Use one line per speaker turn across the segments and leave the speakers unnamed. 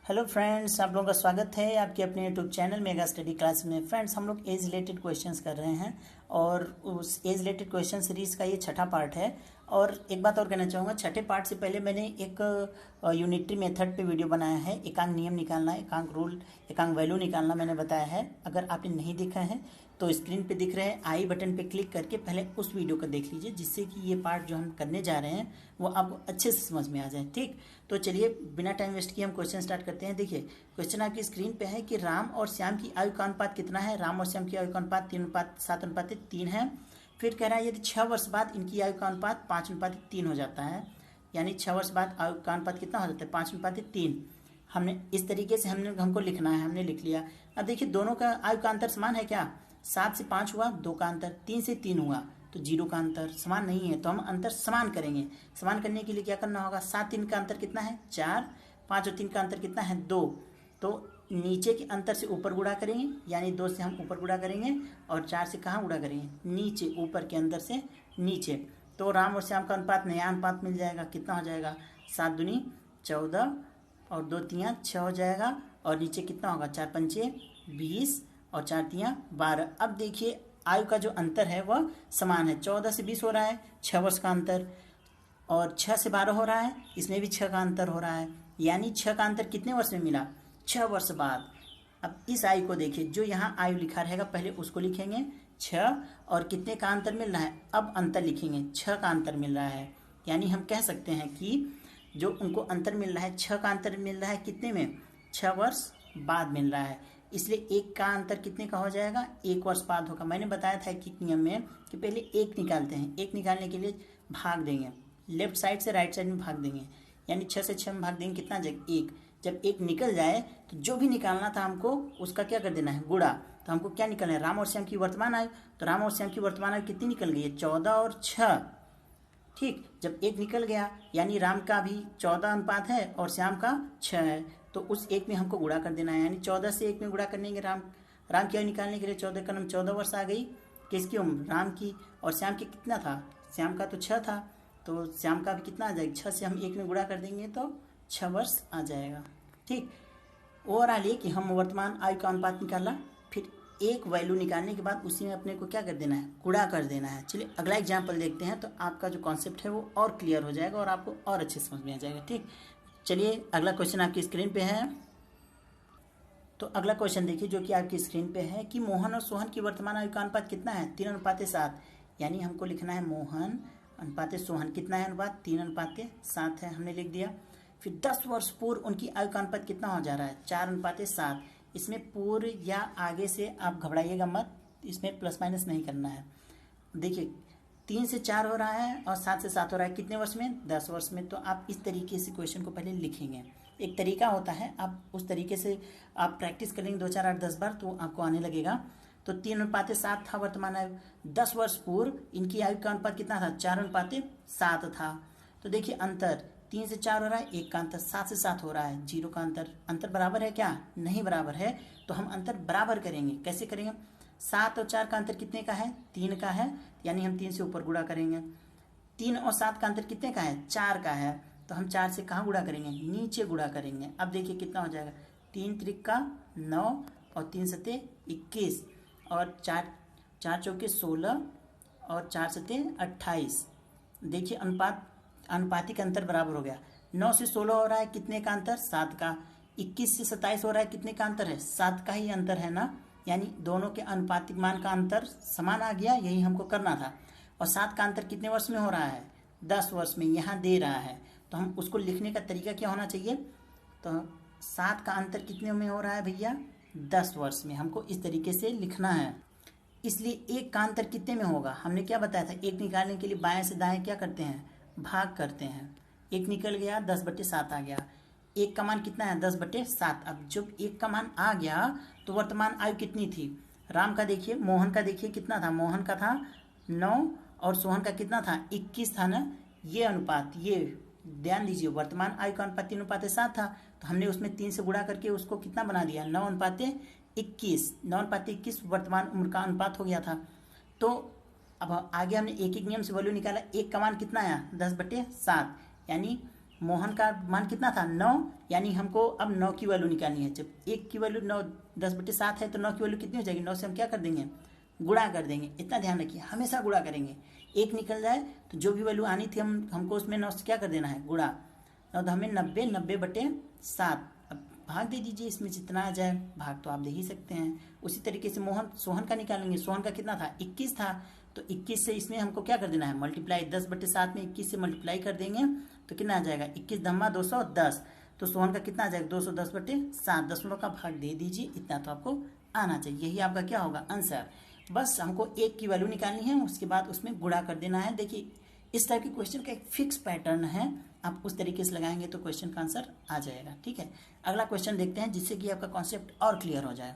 Hello friends, आप लोगों का स्वागत है आपके अपने YouTube channel mega study class में। फ्रेंड्स, हम लोग एज रिलेटेड क्वेश्चंस कर रहे हैं और उस एज रिलेटेड क्वेश्चन सीरीज का ये छठा पार्ट है। और एक बात और कहना चाहूँगा, छठे पार्ट से पहले मैंने एक यूनिटरी मेथड पे वीडियो बनाया है। एकांक नियम निकालना, एकांक रूल, एकांक वैल्यू निकालना मैंने बताया है। अगर आपने नहीं देखा है तो स्क्रीन पे दिख रहे आई बटन पे क्लिक करके पहले उस वीडियो को देख लीजिए, जिससे कि ये पार्ट जो हम करने जा रहे हैं वो आपको अच्छे से समझ में आ जाए। ठीक, तो चलिए बिना टाइम वेस्ट किए हम क्वेश्चन स्टार्ट करते हैं। देखिए, क्वेश्चन आपकी स्क्रीन पे है कि राम और श्याम की आयु का अनुपात कितना है। राम और श्याम की आयु का अनुपात 3:7:3 है। फिर कह रहा है यदि 6 वर्ष बाद इनकी आयु का अनुपात 5:3 हो जाता है, यानी 6 वर्ष बाद आयु का अनुपात कितना हो जाता है, 5:3। हमने इस तरीके से हमको लिखना है, हमने लिख लिया। अब देखिए, दोनों का आयु का अंतर समान है क्या। 7 से 5 हुआ 2 का अंतर, 3 से 3 हुआ तो 0 का अंतर, समान नहीं है तो हम अंतर समान करेंगे। समान करने के लिए क्या करना होगा, 7 3 का अंतर कितना है 4, 5 और 3 का अंतर कितना है 2। तो नीचे के अंतर से ऊपर गुणा करेंगे, यानी 2 से हम ऊपर गुणा करेंगे और 4 से कहाँ गुणा करेंगे, नीचे, ऊपर के अंदर से नीचे। तो राम और श्याम का अनुपात नया अनुपात मिल जाएगा। कितना हो जाएगा, 7 दूनी 14 और 2 तियाँ 6 हो जाएगा। और नीचे कितना होगा, 4 पंचे 20 और 4 तियाँ 12। अब देखिए, आयु का जो अंतर है वह समान है। 14 से 20 हो रहा है 6 वर्ष का अंतर, और 6 से 12 हो रहा है, इसमें भी 6 का अंतर हो रहा है। यानी 6 का अंतर कितने वर्ष में मिला, 6 वर्ष बाद। अब इस आयु को देखिए, जो यहाँ आयु लिखा रहेगा पहले उसको लिखेंगे 6, और कितने का अंतर मिल रहा है, अब अंतर लिखेंगे 6 का अंतर मिल रहा है। यानी हम कह सकते हैं कि जो उनको अंतर मिल रहा है, 6 का अंतर मिल रहा है कितने में, 6 वर्ष बाद मिल रहा है। इसलिए 1 का अंतर कितने का हो जाएगा, 1 वर्ष बाद होगा। मैंने बताया था कि नियम में कि पहले 1 निकालते हैं। 1 निकालने के लिए भाग देंगे, लेफ्ट साइड से राइट साइड में भाग देंगे, यानी 6 से 6 में भाग देंगे, कितना जाएगा 1। जब 1 निकल जाए तो जो भी निकालना था हमको उसका क्या कर देना है, गुणा। तो हमको क्या निकलना है, राम और श्याम की वर्तमान आयु। तो राम और श्याम की वर्तमान आयु कितनी निकल गई है, 14 और 6। ठीक, जब 1 निकल गया यानी राम का भी 14 अनुपात है और श्याम का 6 है, तो उस 1 में हमको गुणा कर देना है। यानी 14 से 1 में गुणा करने के राम की आयु निकालने के लिए 14 का नाम 14 वर्ष आ गई। किसकी उम्र, राम की। और श्याम की कितना था, श्याम का तो 6 था, तो श्याम का भी कितना आ जाएगा, 6 से हम 1 में गुणा कर देंगे तो 6 वर्ष आ जाएगा। ठीक, ओवरऑल ये कि हम वर्तमान आयु का अनुपात निकाला, फिर एक वैल्यू निकालने के बाद उसी में अपने को क्या कर देना है, गुणा कर देना है। चलिए अगला एग्जाम्पल देखते हैं, तो आपका जो कॉन्सेप्ट है वो और क्लियर हो जाएगा और आपको और अच्छे समझ में आ जाएगा। ठीक, चलिए अगला क्वेश्चन आपकी स्क्रीन पे है। तो अगला क्वेश्चन देखिए जो कि आपकी स्क्रीन पे है कि मोहन और सोहन की वर्तमान आयु का अनुपात कितना है, 3:7। यानी हमको लिखना है मोहन अनुपात सोहन, कितना है अनुपात, 3:7 है, हमने लिख दिया। फिर 10 वर्ष पूर्व उनकी आयु का अनुपात कितना हो जा रहा है, 4:7। इसमें पूर्व या आगे से आप घबराइएगा मत, इसमें प्लस माइनस नहीं करना है। देखिए 3 से 4 हो रहा है और 7 से 7 हो रहा है, कितने वर्ष में, 10 वर्ष में। तो आप इस तरीके से क्वेश्चन को पहले लिखेंगे। एक तरीका होता है, आप उस तरीके से आप प्रैक्टिस करेंगे 2 4 8 10 बार तो आपको आने लगेगा। तो 3:7 था वर्तमान आयु। 10 वर्ष पूर्व इनकी आयु का अनुपात कितना था, 4:7 था। तो देखिए अंतर 3 से 4 हो रहा है, 1 का अंतर, 7 से 7 हो रहा है, 0 का अंतर। अंतर बराबर है क्या, नहीं बराबर है, तो हम अंतर बराबर करेंगे। कैसे करेंगे, 7 और 4 का अंतर कितने का है, 3 का है, यानी हम 3 से ऊपर गुणा करेंगे। 3 और 7 का अंतर कितने का है, 4 का है, तो हम 4 से कहाँ गुणा करेंगे, नीचे गुणा करेंगे। अब देखिए कितना हो जाएगा, 3 त्रिक का 9 और 3 सते 21 और 4 चौके 16 और 4 सते 28। देखिए अनुपातिक अंतर बराबर हो गया। 9 से 16 हो रहा है, कितने का अंतर, 7 का। 21 से 27 हो रहा है, कितने का अंतर है, 7 का ही अंतर है ना। यानी दोनों के अनुपातिक मान का अंतर समान आ गया, यही हमको करना था। और 7 का अंतर कितने वर्ष में हो रहा है, 10 वर्ष में, यहाँ दे रहा है। तो हम उसको लिखने का तरीका क्या होना चाहिए, तो 7 का अंतर कितने में हो रहा है भैया, 10 वर्ष में, हमको इस तरीके से लिखना है। इसलिए 1 का अंतर कितने में होगा, हमने क्या बताया था, 1 निकालने के लिए बाएं से दाएं क्या करते हैं, भाग करते हैं। 1 निकल गया, 10/7 आ गया। 1 का मान कितना है, 10/7। अब जब 1 का मान आ गया तो वर्तमान आयु कितनी थी, राम का देखिए, मोहन का देखिए कितना था, मोहन का था 9 और सोहन का कितना था, 21 था ना। ये अनुपात, ये ध्यान दीजिए, वर्तमान आयु का अनुपात 3:7 था, तो हमने उसमें 3 से गुणा करके उसको कितना बना दिया, 9:21। 9:21 वर्तमान उम्र का अनुपात हो गया था। तो अब आगे हमने एक एक नियम से वैल्यू निकाला। 1 का मान कितना आया, 10/7, यानी मोहन का मान कितना था 9, यानी हमको अब 9 की वैल्यू निकालनी है। जब 1 की वैल्यू 9 10/7 है तो 9 की वैल्यू कितनी हो जाएगी, 9 से हम क्या कर देंगे, गुणा कर देंगे। इतना ध्यान रखिए, हमेशा गुणा करेंगे। 1 निकल जाए तो जो भी वैल्यू आनी थी हमको उसमें 9 से क्या कर देना है, गुणा। तो हमें 90/7। अब भाग दे दीजिए, इसमें जितना आ जाए भाग तो आप दे ही सकते हैं। उसी तरीके से सोहन का निकालेंगे। सोहन का कितना था, 21 था, तो 21 से इसमें हमको क्या कर देना है, मल्टीप्लाई। 10/7 में 21 से मल्टीप्लाई कर देंगे तो कितना आ जाएगा, 21 धम्मा 210। तो सोहन का कितना आ जाएगा, 210/7। दशमलव का भाग दे दीजिए, इतना तो आपको आना चाहिए। यही आपका क्या होगा, आंसर। बस हमको 1 की वैल्यू निकालनी है, उसके बाद उसमें गुणा कर देना है। देखिए इस टाइप के क्वेश्चन का एक फिक्स पैटर्न है, आप उस तरीके से लगाएंगे तो क्वेश्चन का आंसर आ जाएगा। ठीक है, अगला क्वेश्चन देखते हैं जिससे कि आपका कॉन्सेप्ट और क्लियर हो जाए।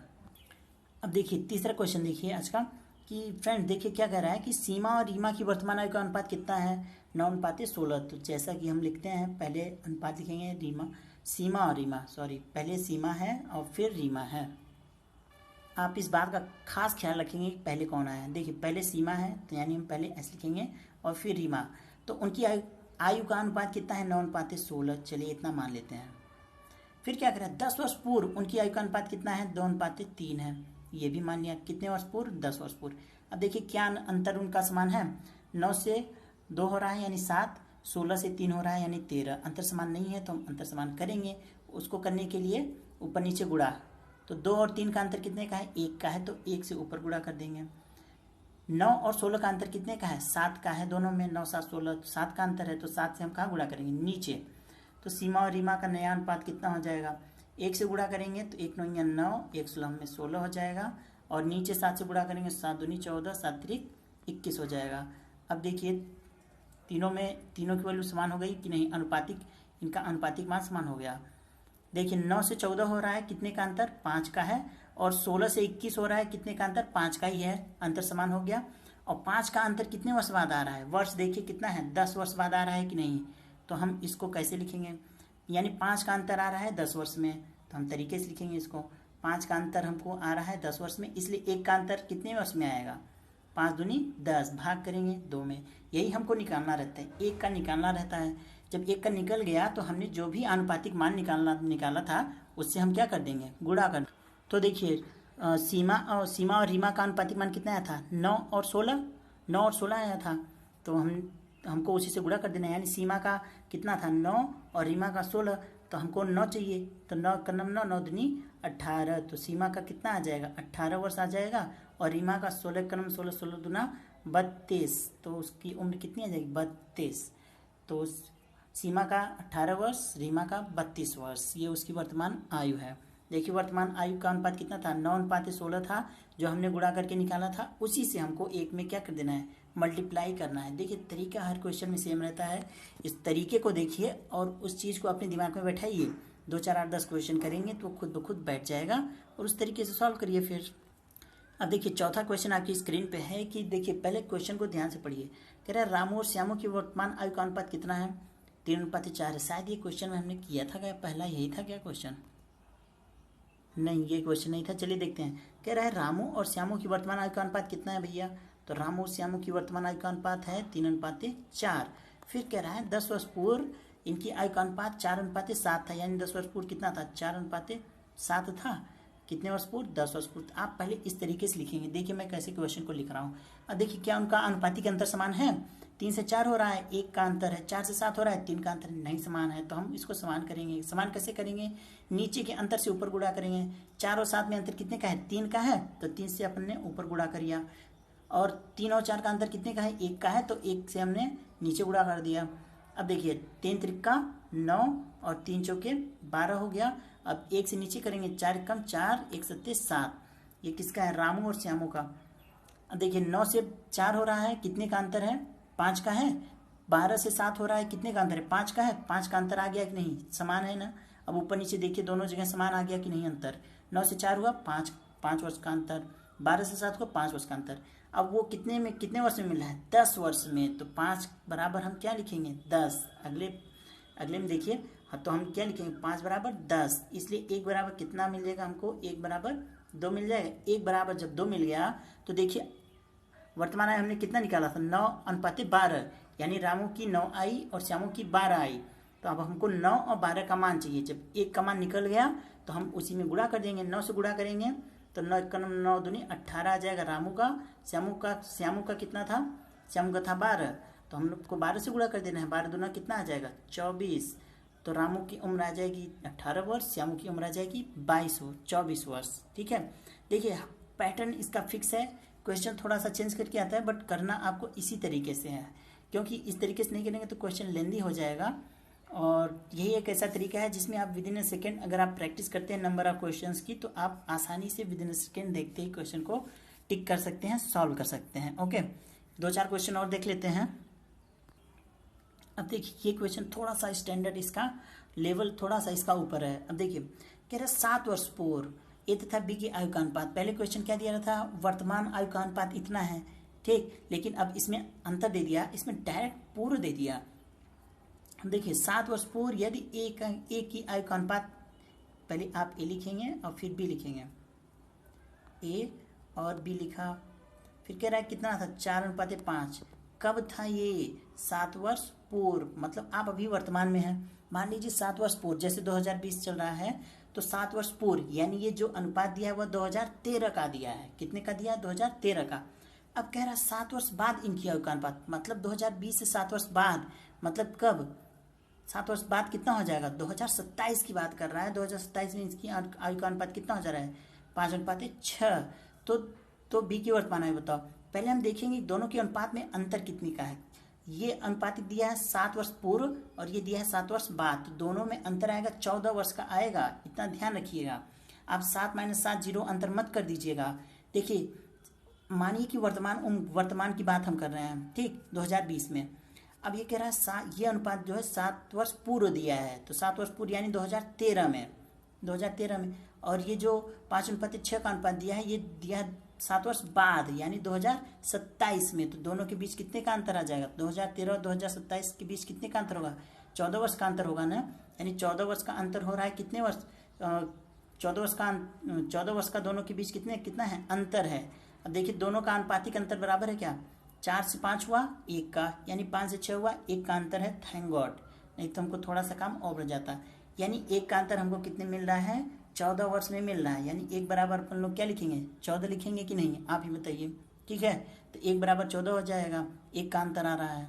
अब देखिए तीसरा क्वेश्चन देखिए आज का, कि फ्रेंड देखिए क्या कह रहा है कि सीमा और रीमा की वर्तमान आयु का अनुपात कितना है, 9:16। तो जैसा कि हम लिखते हैं, पहले अनुपात लिखेंगे सीमा और रीमा, पहले सीमा है और फिर रीमा है। आप इस बात का खास ख्याल रखेंगे कि पहले कौन आया है। देखिए पहले सीमा है तो यानी हम पहले ऐसे लिखेंगे, और फिर रीमा। तो उनकी आयु का अनुपात कितना है, 9:16। चलिए इतना मान लेते हैं। फिर क्या करें, 10 वर्ष पूर्व उनकी आयु का अनुपात कितना है, 2:3 है। ये भी मान लिया। कितने वर्ष पूर्व, 10 वर्ष पूर्व। अब देखिए क्या अंतर उनका समान है, 9 से 2 हो रहा है यानी 7, 16 से 3 हो रहा है यानी 13। अंतर समान नहीं है तो हम अंतर समान करेंगे। उसको करने के लिए ऊपर नीचे गुणा। तो 2 और 3 का अंतर कितने का है, 1 का है, तो 1 से ऊपर गुणा कर देंगे। 9 और 16 का अंतर कितने का है, 7 का है। दोनों में 9 7 16, 7 का अंतर है, तो 7 से हम कहाँ गुणा करेंगे, नीचे। तो सीमा और रीमा का नया अनुपात कितना हो जाएगा, 1 से गुणा करेंगे तो 1 9 9, 1 16 में 16 हो जाएगा। और नीचे 7 से गुणा करेंगे, 7 दूनी 14, 7 3 21 हो जाएगा। अब देखिए तीनों की वैल्यू समान हो गई कि नहीं, अनुपातिक, इनका अनुपातिक मान समान हो गया। देखिए 9 से 14 हो रहा है, कितने का अंतर, 5 का है। और 16 से 21 हो रहा है, कितने का अंतर, 5 का ही है, अंतर समान हो गया। और 5 का अंतर कितने वर्ष बाद आ रहा है, वर्ष देखिए कितना है, 10 वर्ष बाद आ रहा है कि नहीं। तो हम इसको कैसे लिखेंगे, यानी 5 का अंतर आ रहा है 10 वर्ष में, तो हम तरीके से लिखेंगे इसको। 5 का अंतर हमको आ रहा है 10 वर्ष में, इसलिए 1 का अंतर कितने वर्ष में आएगा, 5 दूनी 10, भाग करेंगे 2 में। यही हमको निकालना रहता है, 1 का निकालना रहता है। जब 1 का निकल गया तो हमने जो भी आनुपातिक मान निकाला था उससे हम क्या कर देंगे, गुणा कर। तो देखिए सीमा और रीमा का आनुपातिक मान कितना आया था, 9 और 16 आया था। तो हमको उसी से गुणा कर देना है, यानी सीमा का कितना था 9 और रीमा का 16, तो हमको 9 चाहिए। तो 9 का 9 9 दूनी 18, तो सीमा का कितना आ जाएगा, 18 वर्ष आ जाएगा। और रीमा का 16 का 16, 16 दूना 32, तो उसकी उम्र कितनी आ जाएगी, 32। तो सीमा का 18 वर्ष, रीमा का 32 वर्ष, ये उसकी वर्तमान आयु है। देखिए वर्तमान आयु का अनुपात कितना था, 9:16 था, जो हमने गुणा करके निकाला था। उसी से हमको 1 में क्या कर देना है, मल्टीप्लाई करना है। देखिए तरीका हर क्वेश्चन में सेम रहता है, इस तरीके को देखिए और उस चीज़ को अपने दिमाग में बैठाइए। 2 4 8 10 क्वेश्चन करेंगे तो खुद ब खुद बैठ जाएगा, और उस तरीके से सॉल्व करिए फिर। अब देखिए चौथा क्वेश्चन आपकी स्क्रीन पे है, कि देखिए पहले क्वेश्चन को ध्यान से पढ़िए। कह रहा है रामू और श्यामू की वर्तमान आयु का अनुपात कितना है, 3:4 है। शायद ये क्वेश्चन में हमने किया था क्या, पहला यही था क्या क्वेश्चन, नहीं ये क्वेश्चन नहीं था। चलिए देखते हैं। कह रहा है रामू और श्यामू की वर्तमान आयु का अनुपात कितना है भैया, तो रामू और श्यामू की वर्तमान आयु का अनुपात है 3:4। फिर कह रहा है 10 वर्ष पूर्व इनकी आयु का अनुपात 4:7 था, यानी 10 वर्ष पूर्व कितना था, 4:7 था। कितने वर्ष पूर्व, 10 वर्ष पूर्व। आप पहले इस तरीके से लिखेंगे। देखिए मैं कैसे क्वेश्चन को लिख रहा हूँ। अब देखिए क्या उनका अनुपातिक अंतर समान है, 3 से 4 हो रहा है, 1 का अंतर है, 4 से 7 हो रहा है, 3 का अंतर नहीं समान है। तो हम इसको समान करेंगे। समान कैसे करेंगे, नीचे के अंतर से ऊपर गुणा करेंगे। 4 और 7 में अंतर कितने का है, 3 का है, तो 3 से अपन ने ऊपर गुणा कर दिया। और 3 और 4 का अंतर कितने का है, 1 का है, तो 1 से हमने नीचे गुणा कर दिया। अब देखिए 3 त्रिका 9 और 3 चौके 12 हो गया। अब 1 से नीचे करेंगे, 4 कम 4, 1 7 7। ये किसका है, रामू और श्यामू का। अब देखिए 9 से 4 हो रहा है, कितने का अंतर है, 5 का है। 12 से 7 हो रहा है, कितने का अंतर है, 5 का है। 5 का अंतर आ गया कि नहीं, समान है ना। अब ऊपर नीचे देखिए दोनों जगह समान आ गया कि नहीं अंतर। 9 से 4 हुआ 5 वर्ष का अंतर, 12 से 7 हुआ 5 वर्ष का अंतर। अब वो कितने वर्ष में मिला है, 10 वर्ष में। तो 5 बराबर हम क्या लिखेंगे, 10। अगले में देखिए, हाँ तो हम क्या लिखेंगे, 5 बराबर 10। इसलिए 1 बराबर कितना मिल जाएगा हमको, 1 बराबर 2 मिल जाएगा। 1 बराबर जब 2 मिल गया तो देखिए वर्तमान आयु हमने कितना निकाला था, 9:12, यानी रामू की 9 आई और श्यामू की 12 आई। तो अब हमको 9 और 12 का मान चाहिए। जब एक का मान निकल गया तो हम उसी में गुणा कर देंगे, 9 से गुणा करेंगे तो 9 का 9 दूनी 18 आ जाएगा रामू का। श्यामू का कितना था, श्यामू का था 12, तो हम लोग को 12 से गुणा कर देना है। 12 दूना कितना आ जाएगा 24, तो रामू की उम्र आ जाएगी 18 वर्ष, श्यामू की उम्र आ जाएगी 24 वर्ष। ठीक है, देखिए पैटर्न इसका फिक्स है, क्वेश्चन थोड़ा सा चेंज करके आता है बट करना आपको इसी तरीके से है, क्योंकि इस तरीके से नहीं करेंगे तो क्वेश्चन लेंदी हो जाएगा। और यही एक ऐसा तरीका है जिसमें आप विद इन अ सेकेंड अगर आप प्रैक्टिस करते हैं नंबर ऑफ क्वेश्चंस की, तो आप आसानी से विद इन अ सेकेंड देखते ही क्वेश्चन को टिक कर सकते हैं, सॉल्व कर सकते हैं। ओके, 2-4 क्वेश्चन और देख लेते हैं। अब देखिए ये क्वेश्चन थोड़ा सा स्टैंडर्ड, इसका लेवल थोड़ा सा इसका ऊपर है। अब देखिए कह रहा है 7 वर्ष पूर्व ए तथा बी की आयु का अनुपात। पहले क्वेश्चन क्या दिया था, वर्तमान आयु का अनुपात इतना है, ठीक, लेकिन अब इसमें अंतर दे दिया, इसमें डायरेक्ट पूर्व दे दिया। देखिए 7 वर्ष पूर्व यदि ए की आयु का अनुपात, पहले आप ए लिखेंगे और फिर बी लिखेंगे, ए और बी लिखा, फिर कह रहा है कितना था 4:5। कब था ये, 7 वर्ष पूर्व, मतलब आप अभी वर्तमान में हैं। मान लीजिए 7 वर्ष पूर्व, जैसे 2020 चल रहा है तो 7 वर्ष पूर्व यानी ये जो अनुपात दिया है वह 2013 का दिया है। कितने का दिया है, 2013 का। अब कह रहा है 7 वर्ष बाद इनकी आयु का अनुपात, मतलब 2020 से 7 वर्ष बाद, मतलब कब, 7 वर्ष बाद कितना हो जाएगा, 2027 की बात कर रहा है। 2027 में इसकी आयु का अनुपात कितना हो जा रहा है, 5:6। तो बी की वर्तमान आयु बताओ। पहले हम देखेंगे दोनों के अनुपात में अंतर कितनी का है। ये अनुपात दिया है 7 वर्ष पूर्व और ये दिया है 7 वर्ष बाद, तो दोनों में अंतर आएगा 14 वर्ष का आएगा, इतना ध्यान रखिएगा। आप 7 - 7 जीरो अंतर मत कर दीजिएगा। देखिए मानिए कि वर्तमान की बात हम कर रहे हैं, ठीक, 2020 में। अब ये कह रहा है ये अनुपात जो है 7 वर्ष पूर्व दिया है, तो 7 वर्ष पूर्व यानी 2013 में, और ये जो 5:6 का अनुपात दिया है ये दिया है 7 वर्ष बाद यानी 2027 में। तो दोनों के बीच कितने का अंतर आ जाएगा, 2013 और 2027 के बीच कितने का अंतर होगा, 14 वर्ष का अंतर होगा ना। यानी 14 वर्ष का अंतर हो रहा है, कितने वर्ष, 14 वर्ष का दोनों के बीच कितना है, अंतर है। अब देखिए दोनों का आनुपातिक अंतर बराबर है क्या, 4 से 5 हुआ 1 का, यानी 5 से 6 हुआ 1 का अंतर है। थैंक गॉड, नहीं तो हमको थोड़ा सा काम और बढ़ जाता। यानी 1 का अंतर हमको कितने मिल रहा है, 14 वर्ष में मिल रहा है। यानी 1 बराबर अपन लोग क्या लिखेंगे, 14 लिखेंगे कि नहीं, आप ही बताइए। ठीक है, तो 1 बराबर 14 हो जाएगा, 1 का अंतर आ रहा है।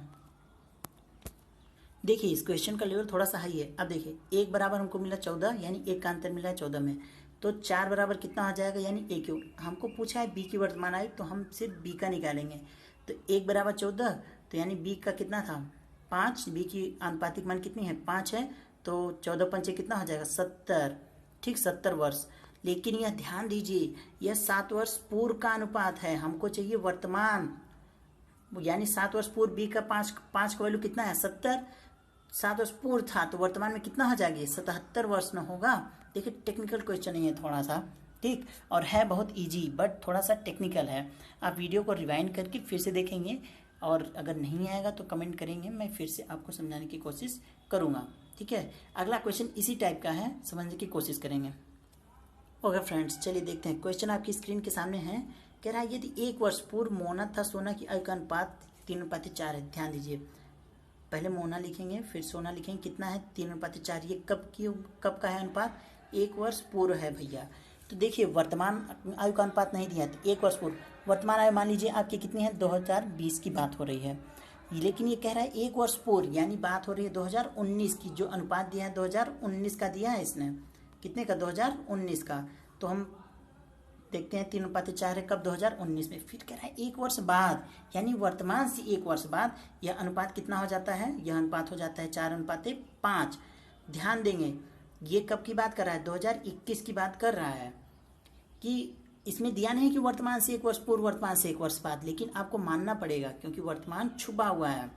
देखिए इस क्वेश्चन का लेवल थोड़ा सा हाई है। अब देखिए 1 बराबर हमको मिला 14, यानी 1 का अंतर मिला है 14 में, तो 4 बराबर कितना आ जाएगा, यानी 1। हमको पूछा है बी की वर्तमान आयु, तो हम सिर्फ बी का निकालेंगे। तो 1 बराबर 14, तो यानी बी का कितना था 5, बी की आनुपातिक मान कितनी है 5 है, तो 14×5 कितना हो जाएगा 70, ठीक, 70 वर्ष। लेकिन यह ध्यान दीजिए यह 7 वर्ष पूर्व का अनुपात है, हमको चाहिए वर्तमान, यानी 7 वर्ष पूर्व बी का 5 का वैल्यू कितना है 70, 7 वर्ष पूर्व था तो वर्तमान में कितना हो जाएगी 77 वर्ष न होगा। देखिए टेक्निकल क्वेश्चन है थोड़ा सा, ठीक, और है बहुत इजी बट थोड़ा सा टेक्निकल है। आप वीडियो को रिवाइंड करके फिर से देखेंगे और अगर नहीं आएगा तो कमेंट करेंगे, मैं फिर से आपको समझाने की कोशिश करूँगा। ठीक है, अगला क्वेश्चन इसी टाइप का है, समझने की कोशिश करेंगे। ओके फ्रेंड्स, चलिए देखते हैं। क्वेश्चन आपकी स्क्रीन के सामने है। कह रहा है यदि 1 वर्ष पूर्व मोना तथा सोना की आयु का अनुपात 3:4 है। ध्यान दीजिए, पहले मोना लिखेंगे फिर सोना लिखेंगे, कितना है 3:4। ये कब का है अनुपात, 1 वर्ष पूर्व है भैया। तो देखिए वर्तमान आयु का अनुपात नहीं दिया, तो 1 वर्ष पूर्व वर्तमान आयु मान लीजिए आपकी कितनी है 2020 की बात हो रही है, लेकिन ये कह रहा है 1 वर्ष पूर्व यानी बात हो रही है 2019 की। जो अनुपात दिया है 2019 का दिया है इसने, कितने का 2019 का। तो हम देखते हैं 3:4 है कब 2019 में। फिर कह रहा है 1 वर्ष बाद यानी वर्तमान से 1 वर्ष बाद यह अनुपात कितना हो जाता है, यह अनुपात हो जाता है 4:5। ध्यान देंगे ये कब की बात कर रहा है 2021 की बात कर रहा है, कि इसमें दिया नहीं कि वर्तमान से 1 वर्ष पूर्व वर्तमान से 1 वर्ष बाद, लेकिन आपको मानना पड़ेगा क्योंकि वर्तमान छुपा हुआ है।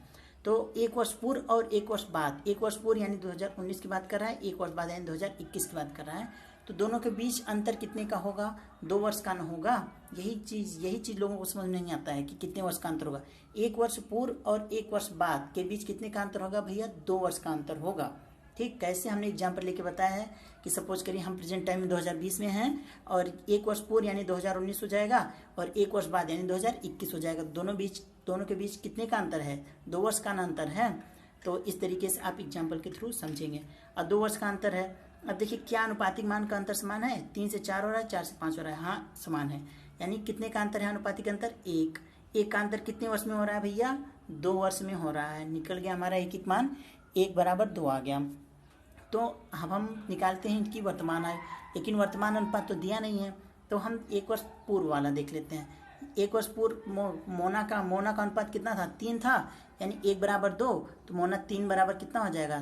तो 1 वर्ष पूर्व और 1 वर्ष बाद, 1 वर्ष पूर्व यानी 2019 की बात कर रहा है, 1 वर्ष बाद यानी 2021 की बात कर रहा है। तो दोनों के बीच अंतर कितने का होगा, 2 वर्ष का न होगा। यही चीज लोगों को समझ नहीं आता है कि कितने वर्ष का अंतर होगा। 1 वर्ष पूर्व और 1 वर्ष बाद के बीच कितने का अंतर होगा भैया, 2 वर्ष का अंतर होगा। ठीक, कैसे हमने एग्जाम्पल लेके बताया है कि सपोज करिए हम प्रेजेंट टाइम में 2020 में हैं और 1 वर्ष पूर्व यानी 2019 हो जाएगा और 1 वर्ष बाद यानी 2021 हो जाएगा। दोनों के बीच कितने का अंतर है, 2 वर्ष का अंतर है। तो इस तरीके से आप एग्जाम्पल के थ्रू समझेंगे। और 2 वर्ष का अंतर है। अब देखिए क्या अनुपातिक मान का अंतर समान है? 3 से 4 हो रहा है, 4 से 5 हो रहा है। हाँ समान है। यानी कितने का अंतर है अनुपातिक अंतर? 1। 1 का अंतर कितने वर्ष में हो रहा है भैया? 2 वर्ष में हो रहा है। निकल गया हमारा एक एक मान, 1 बराबर 2 आ गया। तो अब हम निकालते हैं इनकी वर्तमान आयु, लेकिन वर्तमान अनुपात तो दिया नहीं है, तो हम 1 वर्ष पूर्व वाला देख लेते हैं। 1 वर्ष पूर्व मोना का अनुपात कितना था? 3 था। यानी 1 बराबर 2, तो मोना 3 बराबर कितना हो जाएगा?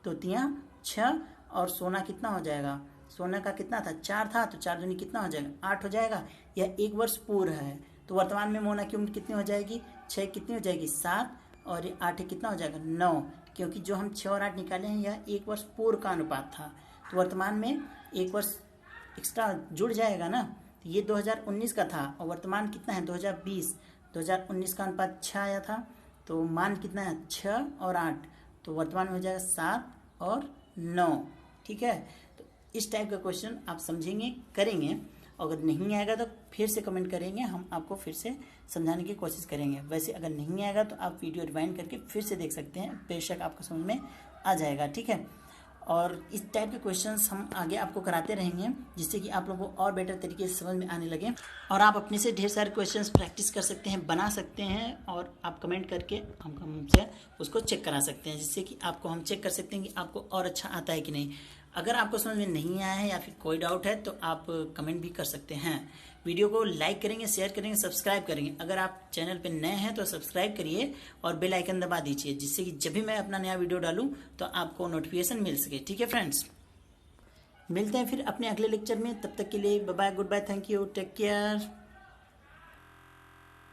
2 3 6, और सोना कितना हो जाएगा? सोना का कितना था? 4 था, तो 4 दूनी कितना हो जाएगा? 8 हो जाएगा। यह 1 वर्ष पूर्व है। तो वर्तमान में मोना की उम्र कितनी हो जाएगी? 6 कितनी हो जाएगी? 7, और ये 8 कितना हो जाएगा? 9, क्योंकि जो हम 6 और 8 निकाले हैं यह 1 वर्ष पूर्व का अनुपात था। तो वर्तमान में 1 वर्ष एक्स्ट्रा जुड़ जाएगा ना। तो ये 2019 का था, और वर्तमान कितना है? 2020। 2019 का अनुपात 6 आया था, तो मान कितना है? 6 और 8, तो वर्तमान में हो जाएगा 7 और 9। ठीक है, तो इस टाइप का क्वेश्चन आप समझेंगे, करेंगे। अगर नहीं आएगा तो फिर से कमेंट करेंगे, हम आपको फिर से समझाने की कोशिश करेंगे। वैसे अगर नहीं आएगा तो आप वीडियो रिवाइंड करके फिर से देख सकते हैं, बेशक आपको समझ में आ जाएगा। ठीक है, और इस टाइप के क्वेश्चंस हम आगे आपको कराते रहेंगे, जिससे कि आप लोगों को और बेटर तरीके से समझ में आने लगे। और आप अपने से ढेर सारे क्वेश्चंस प्रैक्टिस कर सकते हैं, बना सकते हैं, और आप कमेंट करके हमसे उसको चेक करा सकते हैं, जिससे कि आपको हम चेक कर सकते हैं कि आपको और अच्छा आता है कि नहीं। अगर आपको समझ में नहीं आया है या फिर कोई डाउट है तो आप कमेंट भी कर सकते हैं। वीडियो को लाइक करेंगे, शेयर करेंगे, सब्सक्राइब करेंगे। अगर आप चैनल पे नए हैं तो सब्सक्राइब करिए और बेल आइकन दबा दीजिए, जिससे कि जब भी मैं अपना नया वीडियो डालूं तो आपको नोटिफिकेशन मिल सके। ठीक है फ्रेंड्स, मिलते हैं फिर अपने अगले लेक्चर में। तब तक के लिए bye bye, goodbye, thank you, take care.